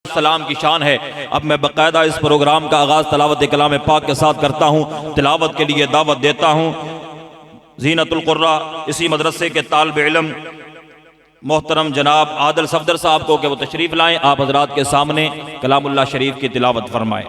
सलाम की शान है। अब मैं बाकायदा इस प्रोग्राम का आगाज़ तिलावत कलाम पाक के साथ करता हूँ। तिलावत के लिए दावत देता हूँ ज़ीनतुल कुर्रा इसी मदरसे के तालिब इल्म मोहतरम जनाब आदिल सफदर साहब को कि वो तशरीफ़ लाएँ, आप हजरात के सामने कलामुल्लाह शरीफ की तिलावत फरमाएँ।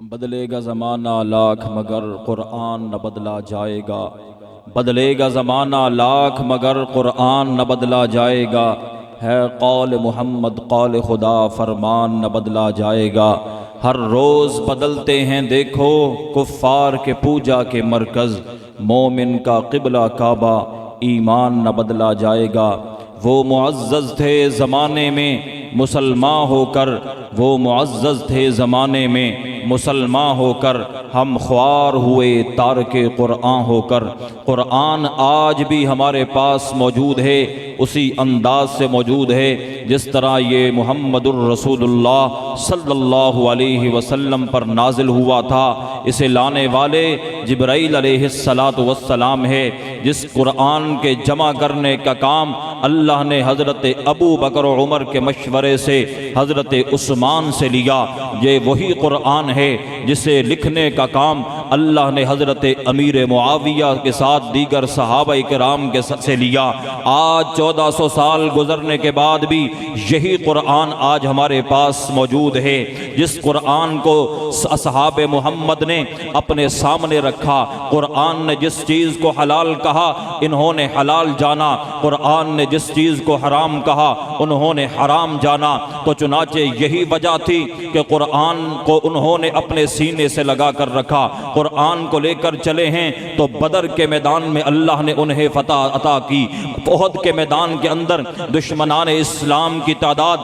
बदलेगा ज़माना लाख मगर क़ुरआन न बदला जाएगा, बदलेगा ज़माना लाख मगर क़ुरआन न बदला जाएगा। है कौल मोहम्मद कौल खुदा फरमान न बदला जाएगा। हर रोज़ बदलते हैं देखो कुफ़ार के पूजा के मरकज़, मोमिन का क़िबला काबा ईमान न बदला जाएगा। वो मुअज़्ज़ज़ थे ज़माने में मुसलमान होकर, वो मुअज़्ज़ज़ थे ज़माने में मुसलमान होकर, हम ख्वार हुए तारके क़ुरआन होकर। क़ुरआन आज भी हमारे पास मौजूद है, उसी अंदाज से मौजूद है जिस तरह ये मुहम्मदुर रसूलुल्लाह सल्लल्लाहु अलैहि वसल्लम पर नाजिल हुआ था। इसे लाने वाले जिब्राईल अलैहिस्सलातु वस्सलाम है। जिस क़ुरआन के जमा करने का काम अल्लाह ने हज़रत अबू बकर और उमर के मशवरे से हज़रत उस्मान से लिया, ये वही क़ुरआन है जिसे लिखने का काम अल्लाह ने हज़रत अमीर मुआविया के साथ दीगर सहाबा किराम के से लिया। आज 1400 साल गुजरने के बाद भी यही क़ुरआन आज हमारे पास मौजूद है। जिस क़ुरआन को असहाबे मोहम्मद ने अपने सामने रखा, क़ुरआन ने जिस चीज़ को हलाल कहा इन्होंने हलाल जाना, क़ुरआन ने जिस चीज़ को हराम कहा उन्होंने हराम जाना। तो चुनाचे यही वजह थी कि क़ुरआन को उन्होंने अपने सीने से लगा कर रखा, क़ुरआन को लेकर चले हैं। तो बदर के मैदान में अल्लाह ने उन्हें फ़तह अता की। उहद के मैदान के अंदर दुश्मनान इस्लाम की तादाद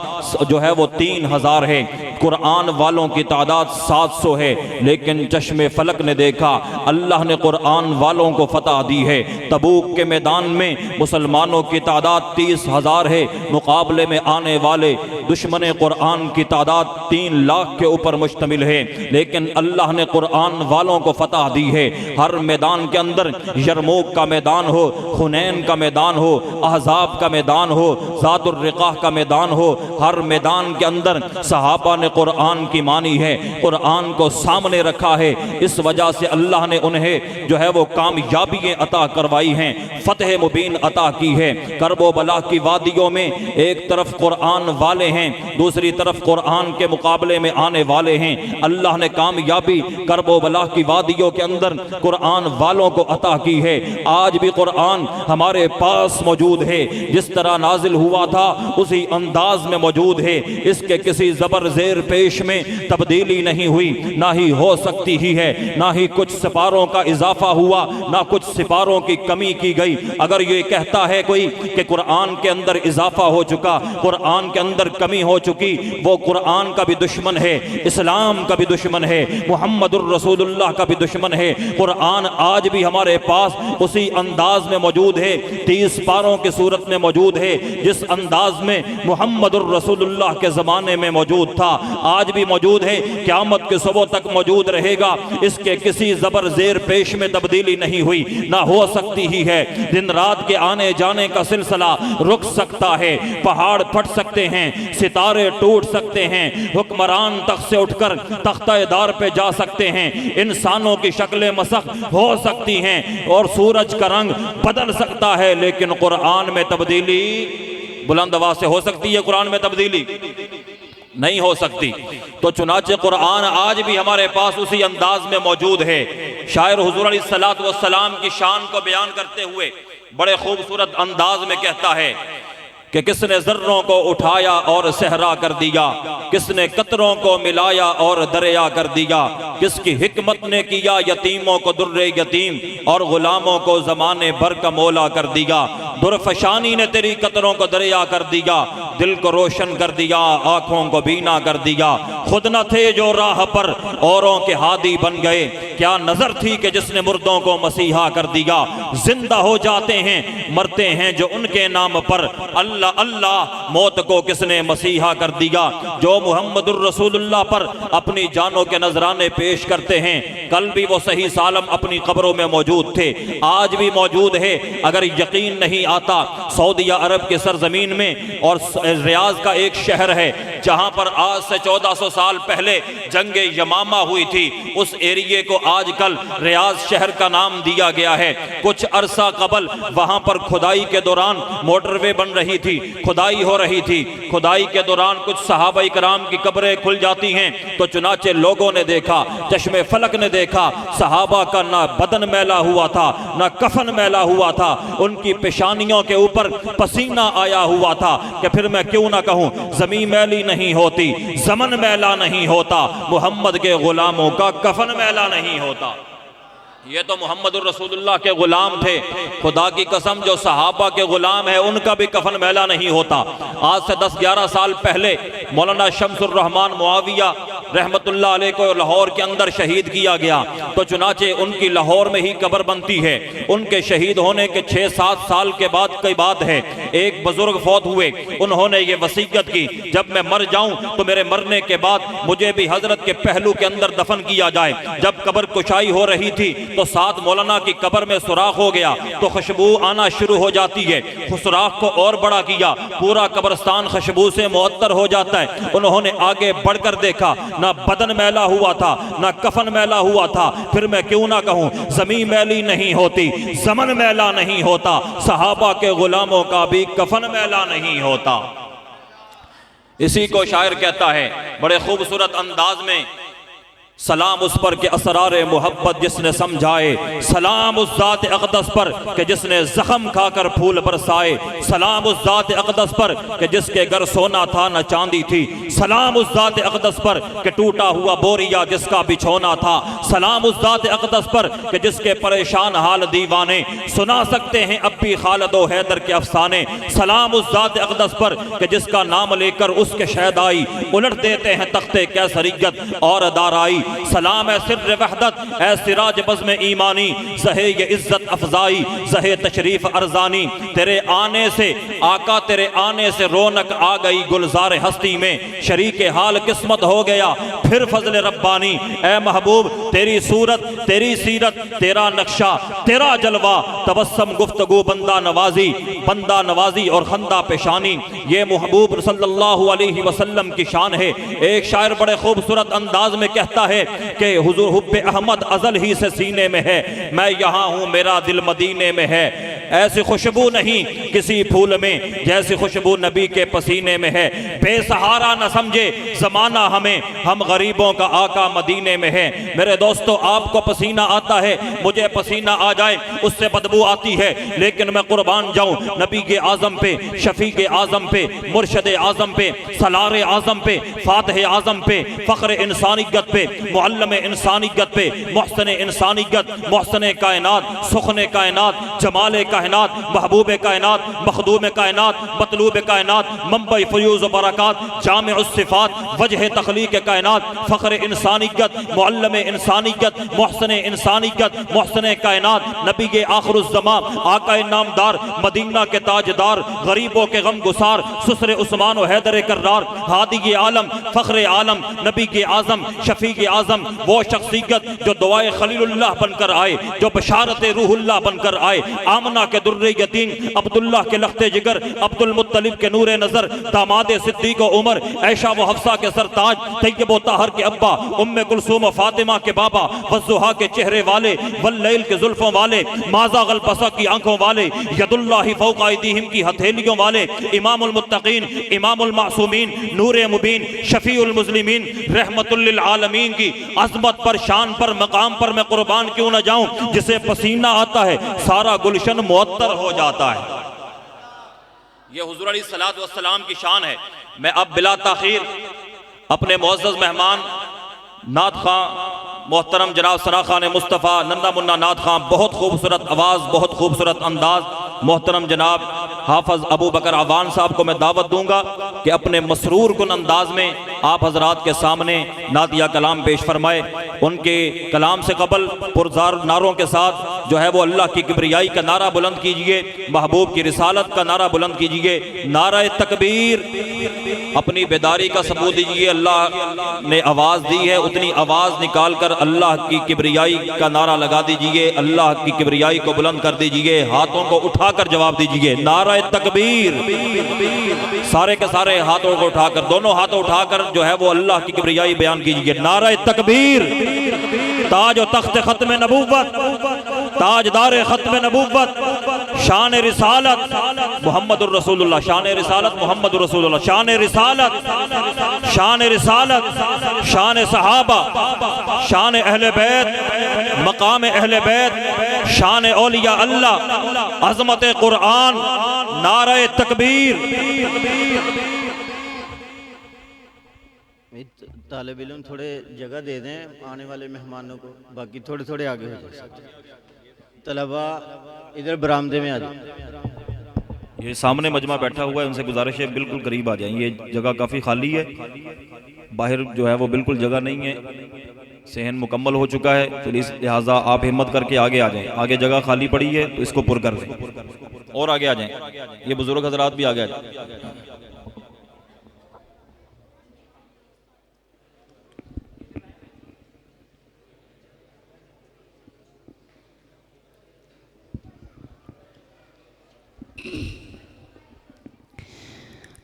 जो है वो 3000 है। कुरान वालों की तादाद 700 है, लेकिन चश्मे फलक ने देखा अल्लाह ने कुरान वालों को फतह दी है। तबूक के मैदान में मुसलमानों की तादाद 30,000 है, मुकाबले में आने वाले दुश्मन कुरान की तादाद 3 लाख के ऊपर मुश्तमिल है, लेकिन अल्लाह ने कुरान वालों को फतह दी है। हर मैदान के अंदर, यरमूक का मैदान हो, हुनैन का मैदान हो, अहज़ाब का मैदान हो, ज़ातुर रिक़ाह का मैदान हो, हर मैदान के अंदर सहाबा ने कुरान की मानी है, कुरान को सामने रखा है। इस वजह से अल्लाह ने उन्हें जो है वो कामयाबियाँ अता करवाई हैं, फतह मुबीन अता की है। करबो बला की वादियों में एक तरफ कुरान वाले हैं, दूसरी तरफ कुरान के मुकाबले में आने वाले हैं। अल्लाह ने कामयाबी करबो बला की वादियों के अंदर कुरान वालों को अता की है। आज भी कुरान हमारे पास मौजूद है, जिस तरह नाजिल हुआ था उसी अंदाज में मौजूद है। इसके किसी जबर ज़ेर पेश में तब्दीली नहीं हुई, ना ही हो सकती ही है, ना ही कुछ सिपारों का इजाफा हुआ, ना कुछ सिपारों की कमी की गई। अगर ये कहता है कोई कि कुरान के अंदर इजाफा हो चुका, कुरान के अंदर कमी हो चुकी, वो कुरान का भी दुश्मन है, इस्लाम का भी दुश्मन है, मुहम्मदुर रसूलुल्लाह का भी दुश्मन है। कुरान आज भी हमारे पास उसी अंदाज में मौजूद है, 30 पारों की सूरत में मौजूद है, जिस अंदाज में मुहम्मदुर रसूलुल्लाह के ज़माने में मौजूद था, आज भी मौजूद है, क़यामत के सुबह तक मौजूद रहेगा। इसके किसी ज़बर ज़ेर पेश में तब्दीली नहीं हुई, ना हो सकती ही है। दिन रात के आने जाने का सिलसिला रुक सकता है, पहाड़ फट सकते हैं, सितारे टूट सकते हैं, हुक्मरान तख्त से उठकर तख्ता-ए-दार पे जा सकते हैं, इंसानों की शक्लें मसख हो सकती हैं और सूरज का रंग बदल सकता है, लेकिन कुरान में तब्दीली बुलंद आवाज से हो सकती है? कुरान में तब्दीली नहीं हो सकती। तो चुनाचे कुरान आज भी हमारे पास उसी अंदाज में मौजूद है। शायर हुजूर अलैहिस्सलातु वस्सलाम की शान को बयान करते हुए बड़े खूबसूरत अंदाज में कहता है कि किसने जर्रों को उठाया और सहरा कर दिया, किसने कतरों को मिलाया और दरिया कर दिया, किसकी हिकमत ने किया यतीमों को दुर्रे यतीम और गुलामों को जमाने भर का मौला कर दिया। दुर्फशानी ने तेरी कतरों को दरिया कर दिया, दिल को रोशन कर दिया, आंखों को बीना कर दिया। खुद न थे जो राह पर औरों के हादी बन गए, क्या नजर थी कि जिसने मुर्दों को मसीहा कर दिया। जिंदा हो जाते हैं मरते हैं जो उनके नाम पर, अल्लाह अल्लाह मौत को किसने मसीहा कर दिया। जो मुहम्मदुर रसूलुल्लाह पर अपनी जानों के नजराने पेश करते हैं, कल भी वो सही सालम अपनी कब्रों में मौजूद थे, आज भी मौजूद है। अगर यकीन नहीं आता, सऊदी अरब की सरजमीन में और रियाज का एक शहर है जहां पर आज से 1400 साल पहले जंगे यमामा हुई थी, उस एरिए को आजकल रियाज शहर का नाम दिया गया है। कुछ अरसा कबल वहां पर खुदाई के दौरान मोटरवे बन रही थी, खुदाई हो रही थी। खुदाई के दौरान कुछ सहाबा इकराम की कब्रें खुल जाती हैं, तो चुनाचे लोगों ने देखा, चश्मे फलक ने देखा, सहाबा का ना बदन मैला हुआ था, ना कफन मैला हुआ था, उनकी पेशानियों के ऊपर पसीना आया हुआ था। कि फिर मैं क्यों ना कहूं, जमीन मैली नहीं होती, ज़मन मैला नहीं होता, मुहम्मद के गुलामों का कफन मैला नहीं होता। ये तो मोहम्मद रसूलुल्लाह के गुलाम थे, खुदा की कसम जो सहाबा के गुलाम है उनका भी कफन मैला नहीं होता। आज से 10-11 साल पहले मौलाना शम्सुर रहमान मुआविया रहमतुल्लाह अलैह को लाहौर के अंदर शहीद किया गया, तो चुनाचे उनकी लाहौर में ही कब्र बनती है। उनके शहीद होने के 6-7 साल के बाद की बात है, एक बुजुर्ग फौत हुए, उन्होंने ये वसीयत की, जब मैं मर जाऊं तो मेरे मरने के बाद मुझे भी हजरत के पहलू के अंदर दफन किया जाए। जब कब्र कुशाई हो रही थी तो साथ मौलाना की कब्र में सुराख हो गया, तो खुशबू आना शुरू हो जाती है। सुराख को और बड़ा किया, पूरा कब्रिस्तान खुशबू से मुअत्तर हो जाता है। उन्होंने आगे बढ़कर देखा, ना बदन मैला हुआ था, ना कफन मैला हुआ था। फिर मैं क्यों ना कहूं, जमीन मैली नहीं होती, ज़मन मैला नहीं होता, सहाबा के गुलामों का भी कफन मैला नहीं होता। इसी को शायर कहता है बड़े खूबसूरत अंदाज में सलाम उस पर के असरारे मोहब्बत जिसने समझाए, सलाम उस ज़ात अक़दस पर कि जिसने जख्म खाकर फूल बरसाए, सलाम उस ज़ात अक़दस पर कि जिसके घर सोना था न चांदी थी, सलाम उस ज़ात अक़दस पर कि टूटा हुआ बोरिया जिसका बिछोना था, सलाम उस ज़ात अक़दस पर कि जिसके परेशान हाल दीवाने सुना सकते हैं अब भी खालिद व हैदर के अफसाने, सलाम उस ज़ात अक़दस पर कि जिसका नाम लेकर उसके शहदाई उलट देते हैं तख्ते कैसरियत और दाराई, सलाम है सिर्र वहदत है सिराज बज़्म ईमानी, ज़हे ये इज़्ज़त अफजाई ज़हे तशरीफ अर्जानी, तेरे आने से आका तेरे आने से रौनक आ गई गुलजार हस्ती में, शरीक हाल किस्मत हो गया फिर फजल रब्बानी, ए महबूब तेरी सूरत तेरी सीरत तेरा नक्शा तेरा जलवा, तबस्सम गुफ्तगू बंदा नवाजी और खंदा पेशानी, ये महबूब सल्लल्लाहु अलैहि वसल्लम की शान है। एक शायर बड़े खूबसूरत अंदाज में कहता है कि हुजूर हुब्बे अहमद अज़ल ही से सीने में है, मैं यहाँ हूँ मेरा दिल मदीने में है, ऐसी खुशबू नहीं किसी फूल में जैसी खुशबू नबी के पसीने में है, बेसहारा न समझे जमाना हमें हम गरीबों का आका मदीने में है। मेरे दोस्तों आपको पसीना आता है, मुझे पसीना आ जाए उससे बदबू आती है, लेकिन मैं कुर्बान जाऊं नबी के आज़म पे, शफी के आज़म पे, मुर्शद आज़म पे, सलार आज़म पे, फातिह आज़म पे, फ़ख्र इंसानियत पे, मुअल्लम इंसानियत पे, मोहसन इंसानियत, मोहसन कायनात, सुखने कायनात, जमाल कायनात, महबूब कायनात, मखदूम कायनात, मतलूब कायनात, मंबई फयूज़ बरक़ात, जामिउ सिफ़ात, वजह तख़लीक़ कायनात, फ़ख्र इंसानियत, मुअल्लम इंसानियत, मोहसन इंसानियत, मोहसन कायनात, नबी के आखिरुज़्ज़मा, आका नामदार, मदीना के ताजदार, गरीबों के गम गुसार, सुसर उस्मान व हैदर कर्रार, हादी आलम, फ़ख्र आलम, नबी के आज़म, शफी के आज़म, वो शख्सियत जो दुआए खलीलुल्लाह बनकर आए, जो बशारत रूहुल्लाह बनकर आए, आमना के दुर्रे यतीम, अब्दुल्लाह के लख्ते जिगर, अब्दुल मुत्तलिब के नूरे नज़र, दामाद सिद्दीक़ व उमर, ऐशा व हफ्सा के सरताज, तैयब व ताहर के अब्बा, उम्मे कुलसूम व फातिमा के बाबा, वज़्ज़ुहा के चेहरे वाले, वल्लैल के जुल्फ़ों वाले, माज़ा गलबसा की आंखों वाले, यदुल्लाहि फ़ौक़ अयदीहिम की हथेलियों वाले, इमामुल मुत्तक़ीन, इमामुल मासूमीन, नूरे मुबीन, शफ़ीउल मुज़लिमीन, रहमतुल लिल आलमीन की अज़मत पर, शान पर, मकाम पर मैं कुर्बान क्यों न जाऊं, जिसे पसीना आता है सारा गुलशन मुअत्तर हो जाता है। ये हुज़ूर अलैहिस्सलातु वस्सलाम की शान है। मैं अब बिला ताख़ीर अपने मुअज़्ज़ज़ मेहमान नात खां मोहतरम जनाब सना खान मुस्तफ़ा नंदा मुन्ना नात खां, बहुत खूबसूरत आवाज़, बहुत खूबसूरत अंदाज़, मोहतरम जनाब हाफ़िज़ अबू बकर अवान साहब को मैं दावत दूंगा कि अपने मसरूर कुन अंदाज में आप हजरात के सामने नातिया कलाम पेश फरमाए। उनके कलाम से कबल पुरजार नारों के साथ जो है वो अल्लाह की किब्रियाई का नारा बुलंद कीजिए, महबूब की रिसालत का नारा बुलंद कीजिए, नारा तकबीर, अपनी बेदारी का सबूत दीजिए। अल्लाह ने आवाज़ दी है, उतनी आवाज़ निकाल कर अल्लाह की किब्रियाई का नारा लगा दीजिए, अल्लाह की किब्रियाई को बुलंद कर दीजिए, हाथों को उठाकर जवाब दीजिए नारा तकबीर। सारे के सारे हाथों को उठाकर, दोनों हाथों उठाकर जो है वो अल्लाह की किब्रियाई बयान कीजिए, नारा तकबीर। ताज और तख्त खत्म नबूवत, ताजदार खत्म नबूवत, शान रिसालत मुहम्मदुर रसूलुल्लाह, शान रिसालत मुहम्मदुर रसूलुल्लाह, शान रिसालत, शान रिसालत, शान सहाबा, शान अहले बैत, मकाम अहले बैत, शान औलिया अल्लाह, अज़मत कुरान, नारा तकबीर। तालिब इल्म थोड़े जगह दे दें आने वाले मेहमानों को, बाकी थोड़े थोड़े आगे हो जाए। तलबा इधर बरामदे में आ जाए। ये सामने मजमा बैठा हुआ है, उनसे गुजारिश है बिल्कुल करीब आ जाएं, ये जगह काफ़ी खाली है, बाहर जो है वो बिल्कुल जगह नहीं है, सहन मुकम्मल हो चुका है, तो इस लिहाजा आप हिम्मत करके आगे आ जाएं। आगे जगह खाली पड़ी है तो इसको पुर कर दें और आगे आ जाएं। ये बुजुर्ग हजरात भी आ गए।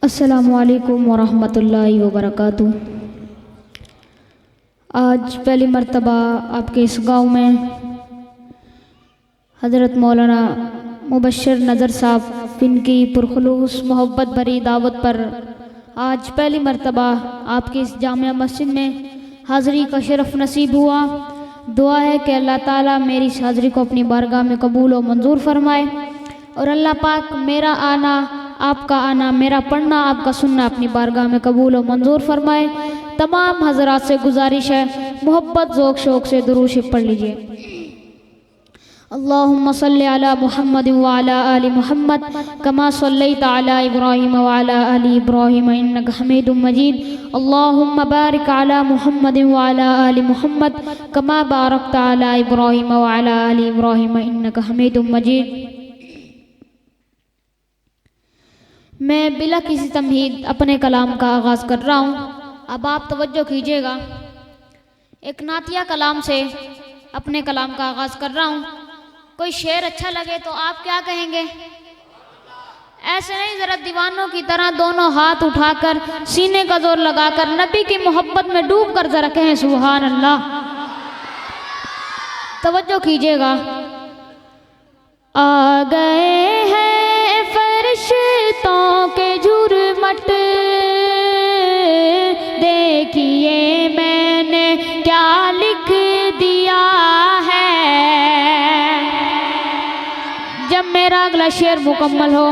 अस्सलामुअलैकुम वरहमतुल्लाहि वबरकातुहू। आज पहली मर्तबा आपके इस गांव में हज़रत मौलाना मुबश्शिर नज़र साहब इनकी पुरखुलूस मोहब्बत भरी दावत पर आज पहली मर्तबा आपकी इस जामिया मस्जिद में हाज़री का शरफ़ नसीब हुआ। दुआ है कि अल्लाह ताला मेरी इस हाज़री को अपनी बारगाह में कबूल और मंजूर फरमाए और अल्लाह पाक मेरा आना, आपका आना, मेरा पढ़ना, आपका सुनना अपनी बारगाह में कबूल और मंजूर फरमाए। तमाम हज़रात से गुजारिश है, मोहब्बत ज़ौक़ शौक़ से दुरूद शरीफ पढ़ लीजिए। अल्लाहुम्मा सल्ली अला मुहम्मद व अला आलि मुहम्मद कमा सल्लैता अला इब्राहीम व अला आलि इब्राहीम इन्नका हमीदुम मजीद। अल्लाहुम्मा बारिक अला मुहम्मद व अला आलि मुहम्मद कमा बारकता अला इब्राहीम व अला आलि इब्राहीम इन्नका हमीदुम मजीद। मैं बिला किसी तमहीद अपने कलाम का आगाज़ कर रहा हूँ। अब आप तवज्जो कीजिएगा। एक नातिया कलाम से अपने कलाम का आगाज़ कर रहा हूँ। कोई शेर अच्छा लगे तो आप क्या कहेंगे? ऐसे नहीं, ज़रा दीवानों की तरह दोनों हाथ उठाकर सीने का जोर लगाकर नबी की मोहब्बत में डूब कर ज़रा कहें सुभान अल्लाह। तवज्जो कीजिएगा। आ गए हैं फरिश्तों के झुरमट, देखिए मैंने क्या लिख दिया है। जब मेरा अगला शेर मुकम्मल हो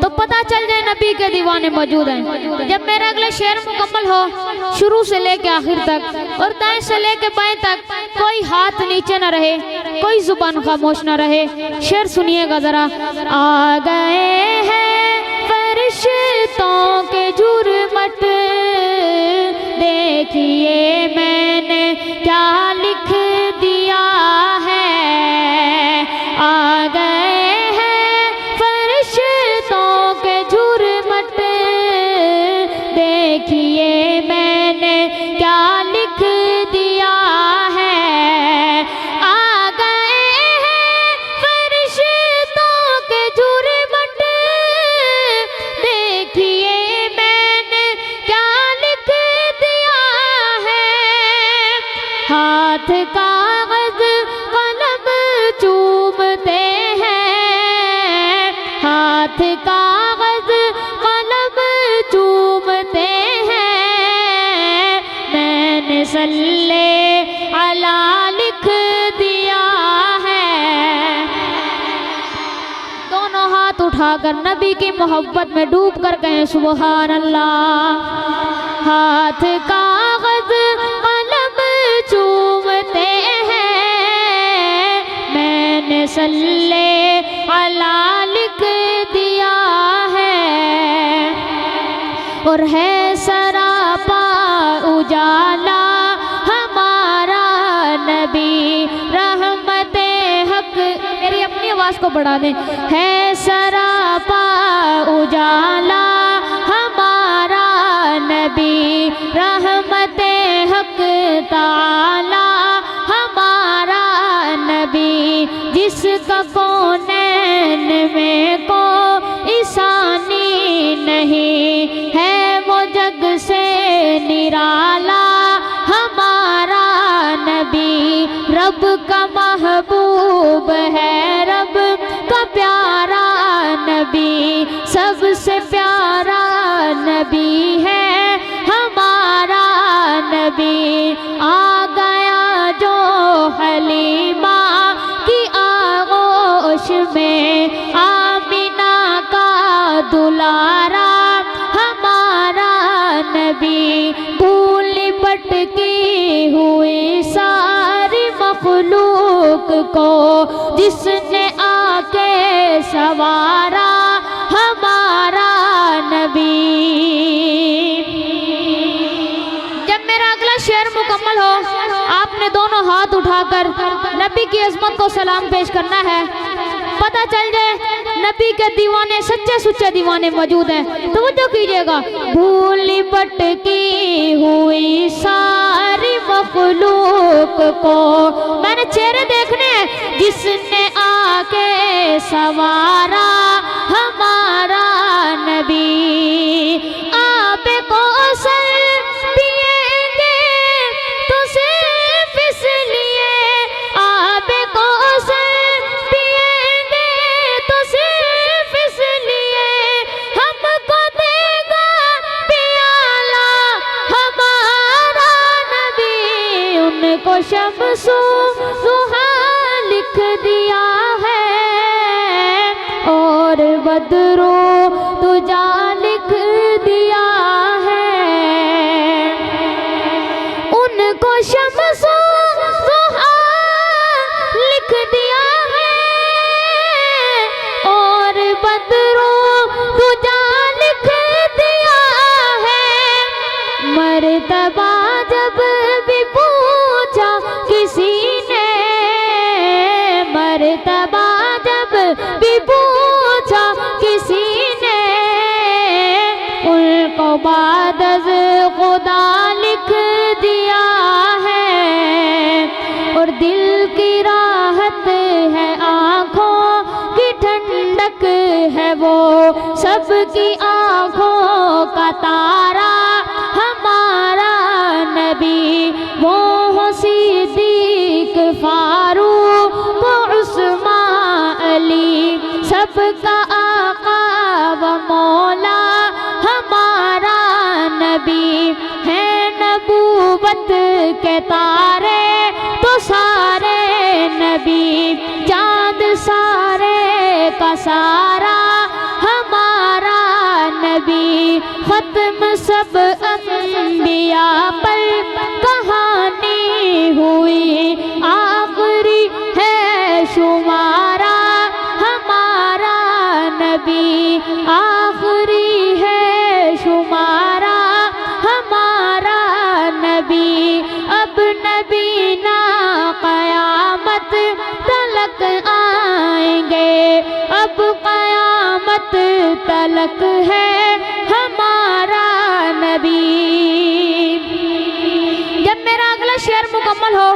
तो पता चल जाए नबी के दीवाने मौजूद हैं। जब मेरा अगला शेर मुकम्मल हो, शुरू से लेके आखिर तक और दाएं से लेके बाएं तक कोई हाथ नीचे न रहे, कोई जुबान खामोश न रहे। शेर सुनिएगा जरा। आ गए हैं फरिश्तों के झुरमट, देखिए मैंने क्या लिख दिया है। आ गए हैं फरिश्तों के झुरमट, देखिए मैंने क्या लिख दिया है। आ गए हैं फरिश्तों के झुरमट, देखिए मैंने क्या लिख दिया है। हाथ कागज कलम चूमते हैं, हाथ कागज कलम चूमते हैं। मैंने सल्ले अला लिख दिया है। दोनों हाथ उठाकर नबी की मोहब्बत में डूब कर कहें सुभान अल्लाह। हाथ कागज कलम चूमते हैं, मैंने सल्ले अला लिख दिया है। और है सरापा उजाला हमारा नबी रहमते हक। मेरी अपनी आवाज़ को बढ़ा दें। है सरापा उजाला हमारा नबी रहमते हक ताला हमारा नबी, जिसका कौनैन में को ईसानी नहीं है, वो जग से निराला हमारा नबी। रब का महबूब है, रब का प्यारा नबी, सबसे प्यारा नबी है हमारा नबी। आ गया जो हलीमा की आगोश में, आमिना का दुलारा हमारा नबी। भूल भटकी हुई सारी मखलूक को, जिसने आके सवारा हमारा नबी। जब मेरा अगला शेर मुकम्मल हो, आपने दोनों हाथ उठाकर नबी की अजमत को सलाम पेश करना है। पता चल जाए नबी के दीवाने सच्चे सुच्चे दीवाने मौजूद हैं। तवज्जो कीजिएगा। भूल भटकी हुई सारी मखलूक को, मैंने चेहरे देखने हैं, जिसने आके सवारा हमारा नबी। आप को सर पिएंगे तो सिर्फ इसलिए, आप को सर पिएंगे तो सिर्फ इसलिए, हमको देगा प्याला हमारा नबी। शम्सो दुहा लिख दिया है और बदरो तुजा लिख दिया है। उनको शम्सो दुहा लिख दिया है और बदरो तुजा लिख दिया है। मर्तबा जब भी पूछा किसी ने, मर्तबा जब भी पूछा किसी ने, उनको बाद खुदा लिख दिया है। और दिल की राहत है, आँखों की ठंडक है वो, सबकी आँखों का तारा हमारा नबी। वो हो सिद्दीक फारूक उस्मान अली, सबका आका व मौला हमारा नबी है। नबूवत के तारे तो सारे नबी, चाँद सारे का सारा हमारा नबी। खत्म सब अंबिया पर कहानी हुई, आखिरी है शुमारा हमारा नबी, आखिरी है शुमारा हमारा नबी। अब नबी ना क़यामत तलक आएंगे, अब क़यामत तलक है हमारा नबी। जब मेरा अगला शेर मुकम्मल हो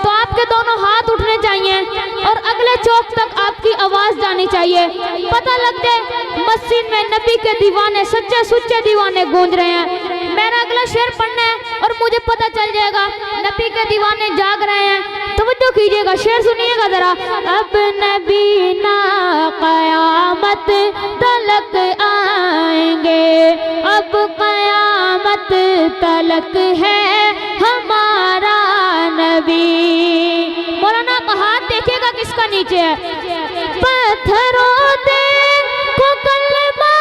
तो आपके दोनों हाथ उठने चाहिए और अगले चौक तक आपकी आवाज जानी चाहिए। पता लग जाए मस्जिद में नबी के दीवाने, सच्चे सुच्चे दीवाने गूंज रहे हैं। मेरा अगला शेर पढ़ना है और मुझे पता चल जाएगा नबी के दीवाने जाग रहे हैं। तवज्जो कीजिएगा, शेर सुनिएगा जरा। अब नबी ना क़यामत तलक आएंगे, अब क़यामत तलक है हमारा नबी। मौलाना का हाथ देखिएगा किसका नीचे है। पत्थरों दे को कलमा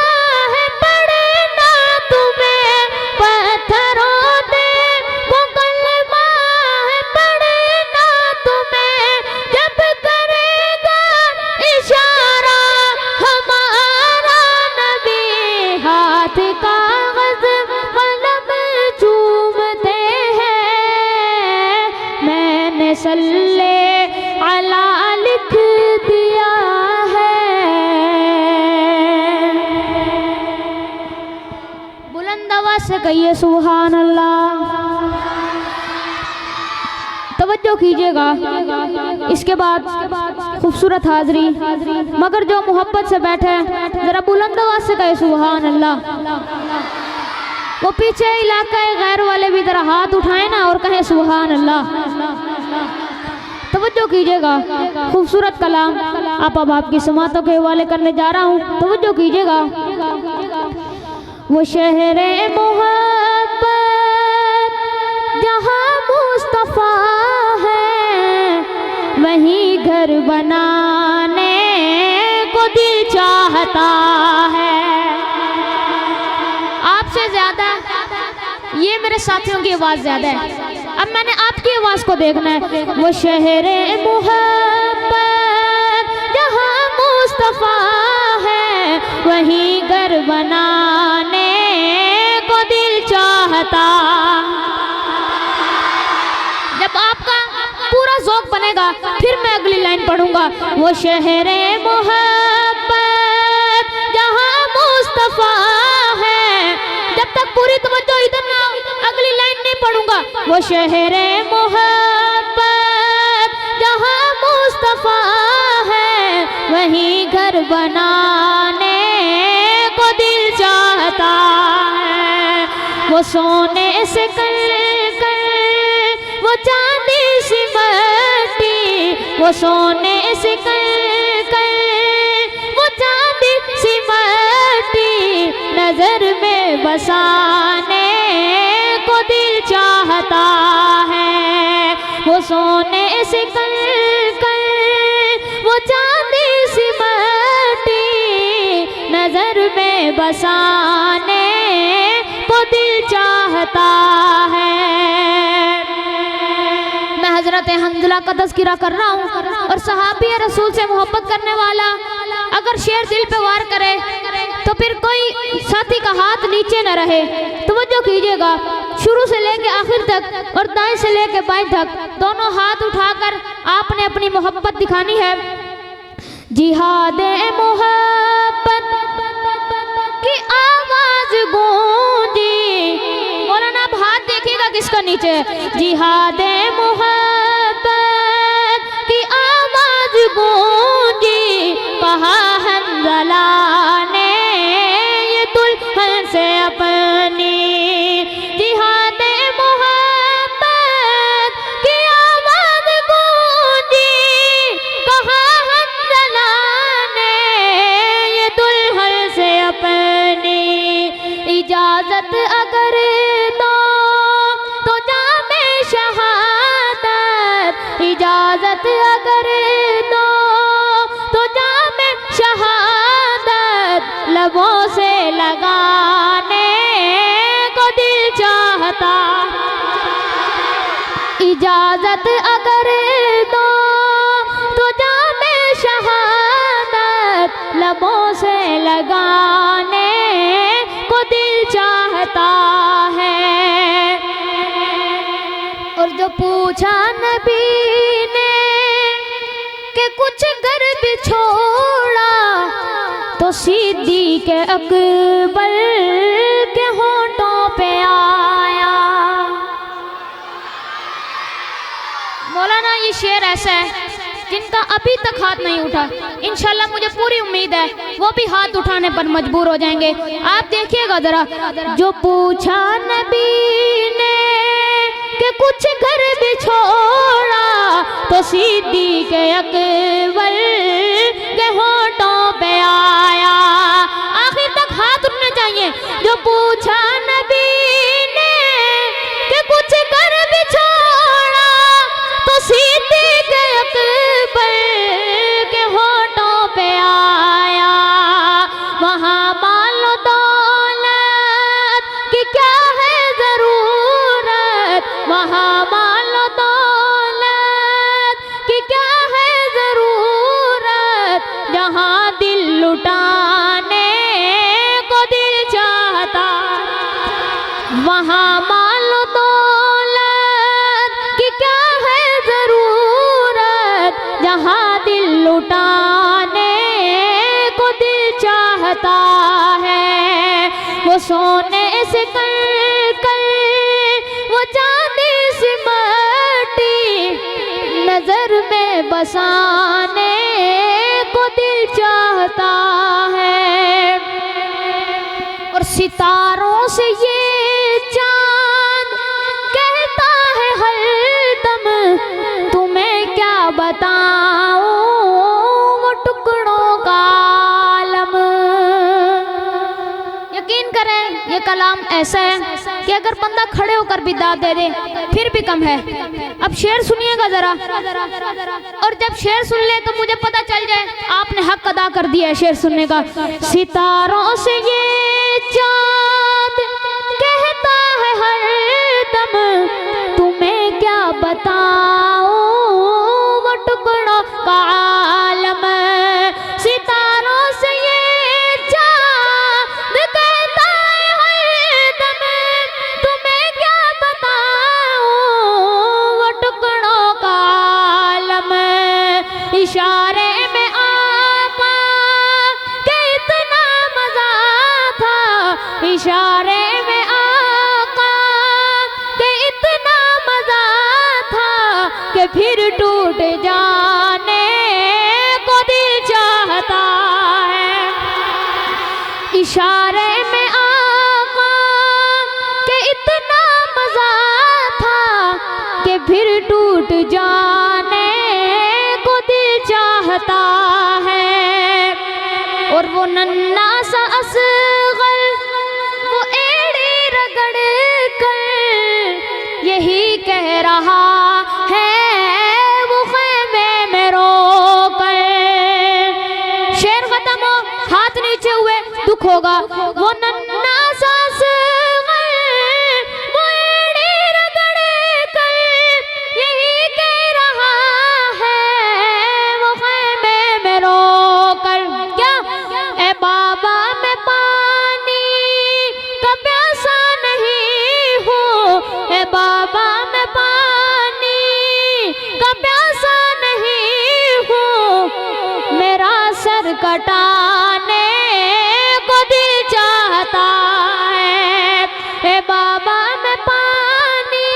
है पढ़ना तुम्हें, पत्थरों दे को कलमा है पढ़ना तुम्हें। जब करेगा इशारा हमारा नबी, हाथ कागज कलम चूमते हैं। मैंने सल्ले अला लिख दिया है। बुलंद आवाज से कहिए सुभान अल्लाह। तवज्जो कीजिएगा, इसके बाद खूबसूरत हाजरी, मगर जो मोहब्बत से बैठे जरा बुलंद आवाज से कहे सुभान अल्लाह। वो पीछे इलाका गैर वाले भी जरा हाथ उठाए ना और कहें सुभान अल्लाह। तवज्जो कीजिएगा, खूबसूरत कलाम आप अब आपकी समातों के हवाले करने जा रहा हूँ। तवज्जो कीजिएगा। वो शहरे मोहब्बत जहाँ मुस्तफ़ा है, वहीं घर बनाने को दिल चाहता है। आपसे ज्यादा ये मेरे साथियों की आवाज ज्यादा है। अब मैंने आपकी आवाज को देखना है। वो शहरे मोहब्बत जहाँ मुस्तफ़ा है, वहीं घर बनाने को दिल चाहता। जब आपका पूरा ज़ौक़ बनेगा फिर मैं अगली लाइन पढ़ूंगा। वो शहरे मोहब्बत जहाँ मुस्तफ़ा है, जब तक पूरी तवज्जो इधर ना अगली लाइन नहीं पढ़ूंगा। वो शहरे मोहब्बत जहाँ मुस्तफ़ा है, वहीं घर बनाने को दिल चाहता है। वो सोने से कर वो चांदी सी मट्टी, वो सोने से कर वो चांदी सी मट्टी, नजर में बसाने को दिल चाहता है। वो वो सोने से कर वो चांदी सी माटी नजर में बसाने को दिल चाहता है। मैं हजरत हंज़ला का तज़किरा कर रहा हूँ और सहाबी रसूल से मोहब्बत करने वाला अगर शेर दिल पे वार करे तो फिर कोई साथी का हाथ नीचे न रहे। तवज्जो कीजिएगा, शुरू से लेके आखिर तक और दाएं से लेके बाएं तक दोनों हाथ उठाकर आपने अपनी मोहब्बत दिखानी है। जिहादे मोहब्बत की आवाज गूंजी, मौलाना आप हाथ देखिएगा किसका नीचे। जिहादे मोहब्बत की आवाज गूंजी, कहा हंज़ला ने ये दुल्हन से अपनी। जिहादे मोहब्बत की आवाज गूंजी, कहा हंज़ला ने ये दुल्हन से अपनी। इजाजत अगर दो तो जामे शहादत, इजाजत अगर दो तो जामे शहादत लबों से लगाने को दिल चाहता। इजाजत अगर दो तो जामे शहादत लबों से लगाने को दिल चाहता है। और जो पूछा नबी ने कि कुछ घर भी छोड़ा तो सिद्दीक़ अकबर के होंठों पे आया। मौलाना ये शेर ऐसा है जिनका अभी तक हाथ नहीं उठा, इंशाल्लाह मुझे पूरी उम्मीद है वो भी हाथ उठाने पर मजबूर हो जाएंगे। आप देखिएगा जरा। जो पूछा नबी ने कि कुछ घर भी छोड़ा तो सिद्दीक़ अकबर के होंठों पे आया। आखिर तक हाथ उठने चाहिए। जो पूछा नबी ने कि कुछ घर भी छोड़ा तो सिद्दीक़ अकबर के होंठों पे आया। वहाँ मालो दौलत की क्या है ज़रूरत, वहाँ मालो दौलत की क्या है ज़रूरत, जहाँ दिल लुटाने को दिल चाहता। वहाँ मालो दौलत की क्या है ज़रूरत, जहाँ दिल लुटाने को दिल चाहता है। वो सोने से कर वो चांदी सी माटी नजर में बसाने को दिल चाहता है। और सितारों से ये चांद कहता है हर दम, तुम्हें क्या बताऊं वो टुकड़ों का आलम। यकीन करें ये कलाम ऐसा है कि अगर बंदा खड़े होकर भी दाद दे दे फिर भी कम है। अब शेर सुनिएगा जरा, और जब शेर सुन ले तो मुझे पता चल जाए आपने हक अदा कर दिया है शेर सुनने का। सितारों से ये चांद कहता है हर दम, तुम्हें क्या बताऊं वो टुकड़ों का आलम। सितारों से ये चांद कहता है हर दम, तुम्हें क्या बताऊं वो टुकड़ों का आलम। इशारे में आका के इतना मजा था, इशारे में आका के इतना मजा था कि फिर टूट जाने को दिल चाहता है। इशारे में आका के इतना मजा था कि फिर टूट जाने को दिल चाहता है। और वो नन्ना सा असग़र वो एड़ी रगड़ कर यही कह रहा है वो नन्ना सा वो एड़ी रगड़ कर यही कह रहा है वो ख़ैमे में रोकर, क्या ए बाबा मैं पानी का प्यासा नहीं हूँ, ए बाबा मैं पानी का प्यासा नहीं हूँ, मेरा सर कटाने को दिल चाहता है, ए बाबा मैं पानी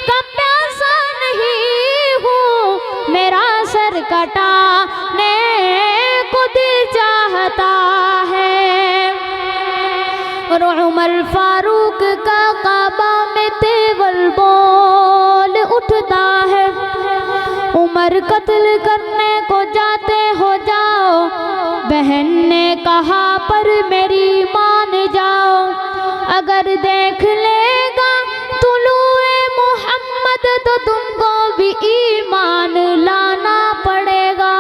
का प्यासा नहीं हूँ, मेरा सर कटाने को दिल चाहता है। और उमर फारूक का काबा में तेवर बोल उठता है, उमर कत्ल करने को जाते हो जाओ, बहन ने कहा पर मेरी मान जाओ, अगर देख लेगा तुलूए मोहम्मद तो तुमको भी ईमान लाना पड़ेगा।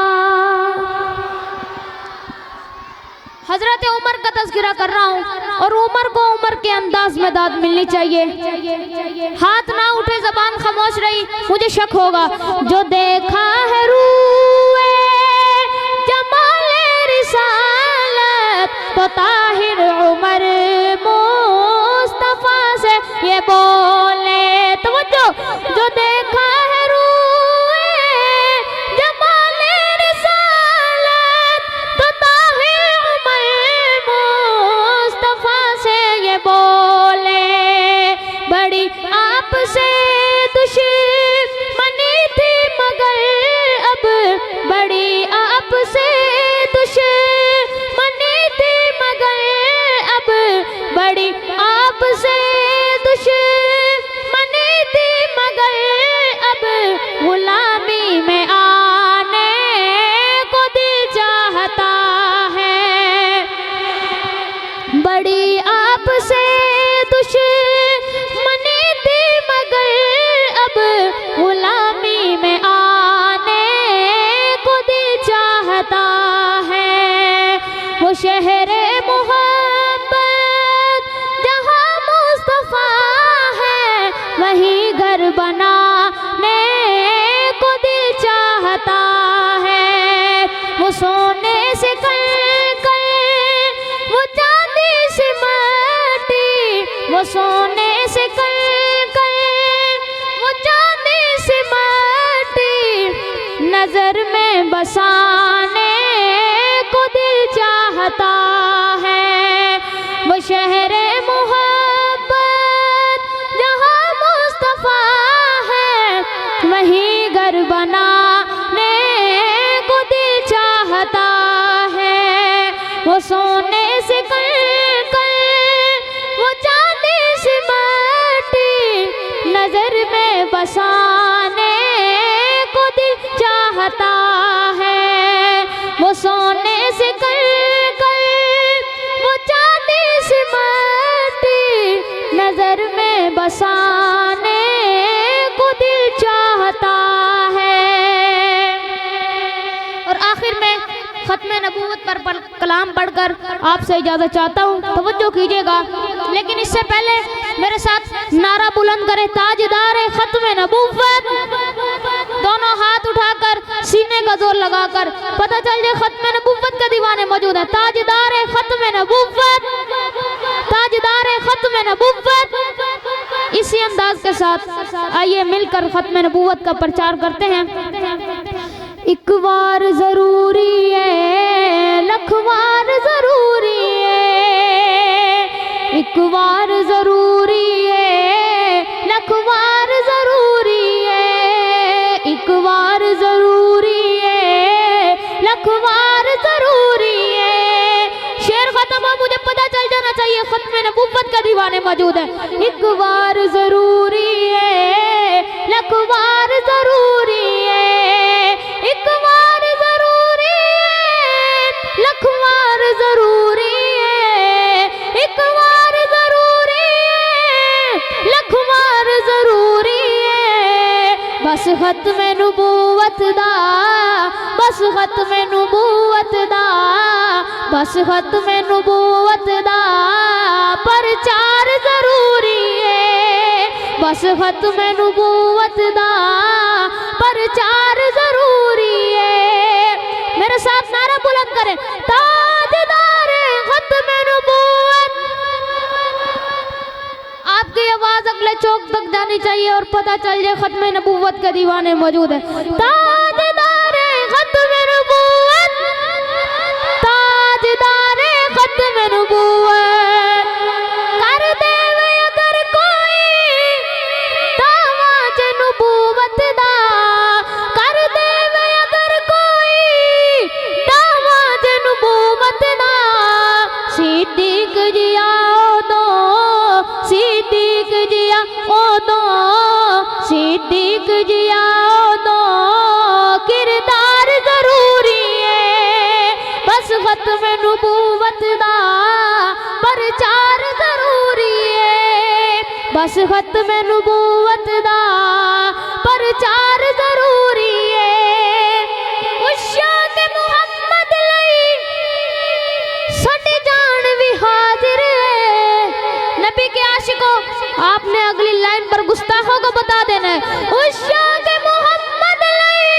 हजरत उमर का तज़किरा कर रहा हूँ और उमर को उमर के अंदाज में दाद मिलनी चाहिए। हाथ ना उठे, जबान खामोश रही, मुझे शक होगा। जो देखा है रूए जमाले रिसालत तो ताहिर उमर मुस्तफा से ये बोले, तवज्जो, जो देखा है रूए जमाले रिसालत तो ताहिर उमर मुस्तफा से ये बोले, बड़ी आपसे दुश्मनी थी मगर अब बड़ी आपसे दुश्मनी थी मगर अब बड़ी आपसे दुश्मनी थी मगर अब गुलामी में आने को दिल चाहता है, बड़ी आपसे दुश्मनी थी मगर अब गुलामी में आने को दिल चाहता है। वो शहरे मोहब्बत जहाँ मुस्तफा है वही घर बनाने को दिल चाहता है। वो सोने से कर वो चांदी से माटी, वो सोने से कर वो चांदी से माटी, नजर में बसाने को दिल चाहता है। वो शहरे मोहब्बत जहाँ मुस्तफा है वही घर बनाने को दिल चाहता है। वो सोने से कर वो चांदी से माटी, नजर में बसाने को दिल चाहता है। वो सोने से कर वो चांदी से माटी, नजर में बसाने को दिल चाहता है। और आखिर में खत्म नबूवत पर कलाम पढ़कर आपसे इजाज़त चाहता हूँ, तवज्जो कीजिएगा। लेकिन इससे पहले मेरे साथ नारा बुलंद करें, ताजदार खत्म नबूवत। दोनों हाथ उठाकर सीने का जोर लगाकर पता चल जाए खत्म नबूवत के दीवाने मौजूद हैं। ताजदार खत्म नबूवत, ताजदार खत्म नबूवत। इसी अंदाज के साथ आइए मिलकर खत्म नबूवत का प्रचार करते हैं। एक बार जरूरी है, लख बार जरूरी है, एक बार जरूरी है, लख बार जरूरी है, एक बार जरूरी है, लख बार जरूरी है। शेर खत्म हो, मुझे पता चल जाना चाहिए खत्म नबूवत का दीवाने मौजूद है। एक बार जरूरी है, लख बार जरूरी है, एक बार जरूरी है, लख बार जरूरी है, एक बार जरूरी है, लख बार जरूरी है। बस खत्म नबूवत दा, बस खत्म नबूवत दा बस खत्म नबूवत दा प्रचार जरूरी है, बस खत्म नबूवत दा प्रचार जरूरी है। मेरे साथ नारा बुलंद करें, ताजदार खत्म नबूवत। आपकी आवाज अगले चौक तक जानी चाहिए और पता चल जाए खत्म नबूवत के दीवाने मौजूद है। ताजदार खत्म नबूवत, ताजदार खत्म नबूवत। कर देवे अगर कोई दावा नबूवत दा, कर देवे अगर कोई दावा नबूवत दा, सिद्दीक जिया दो, सिद्दीक जिया ओ दो, सिद्दीक जिया दो, किरदार जरूरी है, बस खत्म नबूवत दा प्रचार जरूरी है, बस खत्म नबूवत दा प्रचार जरूरी है। उस शान मुहम्मद लई साडी जान भी हाजिर है। नबी के आशिकों, आपने अगली लाइन पर गुस्ताखों को बता देना है। उस शान मुहम्मद लई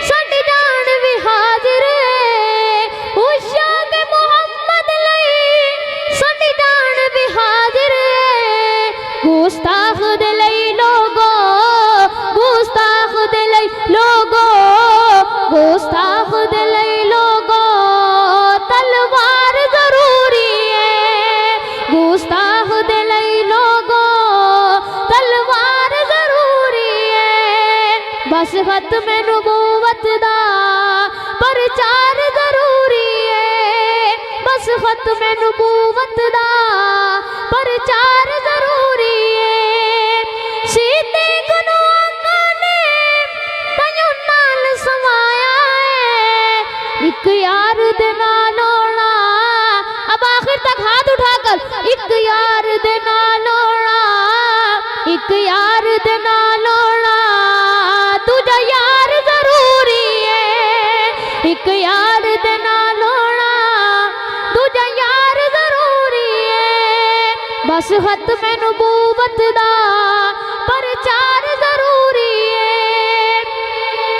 साडी जान भी हाजिर है, उस शान मुहम्मद लई साडी जान भी हाजिर है। गुस्ताख दे लई लोगो, गुस्ताख दे लई लोगो, गुस्ताख दे लई लोगो, तलवार जरूरी है, गुस्ताख दे लई लोगो, तलवार जरूरी है, बस खत्म नबूवत दा प्रचार जरूरी है, बस खत्म नबूवत दा प्रचार जरूरी है। सिद्दीक नू आका ने तैनू नाल समाया है, एक यार दे नाल होना। अब आखिर तक हाथ उठाकर, एक यार दे नाल होना, एक यार दे नाल होना, तुझा यार जरूरी है, एक यार दे नाल होना, तुझा यार जरूरी है, बस खत्म नबूवत दा प्रचार जरूरी है।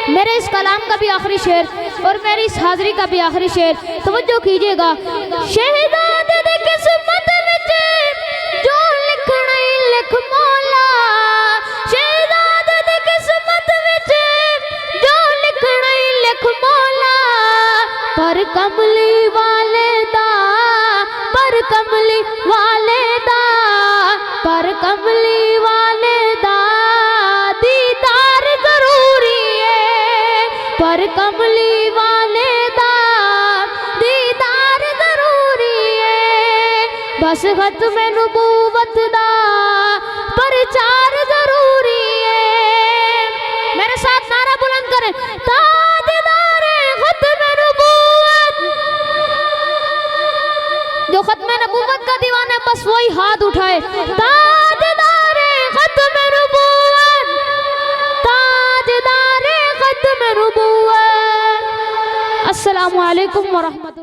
मेरे इस कलाम का भी आखिरी शेर और मेरी इस हाजिरी का भी आखिरी शेर तवज्जो कीजिएगा। शहजादे दे किस्मत विच जो लिखना ही लिख मौला, शहजादे दे किस्मत विच जो लिखना ही लिख मौला, पर कमली वाले दा, पर कमली वाले दा, पर कमली वाले दा दीदार जरूरी है, पर कमली वाले दा दीदार जरूरी है, बस खत्म नबूवत दा प्रचार जरूरी है। मेरे साथ नारा बुलंद करें, ताजदार खत्म नबूवत। जो खत्म नबूवत का दीवाना है बस वही हाथ उठाए। ताजदार खत्म नबूवत, ताजदार खत्म नबूवत। अस्सलामु अलैकुम व रहमतुल्लाह।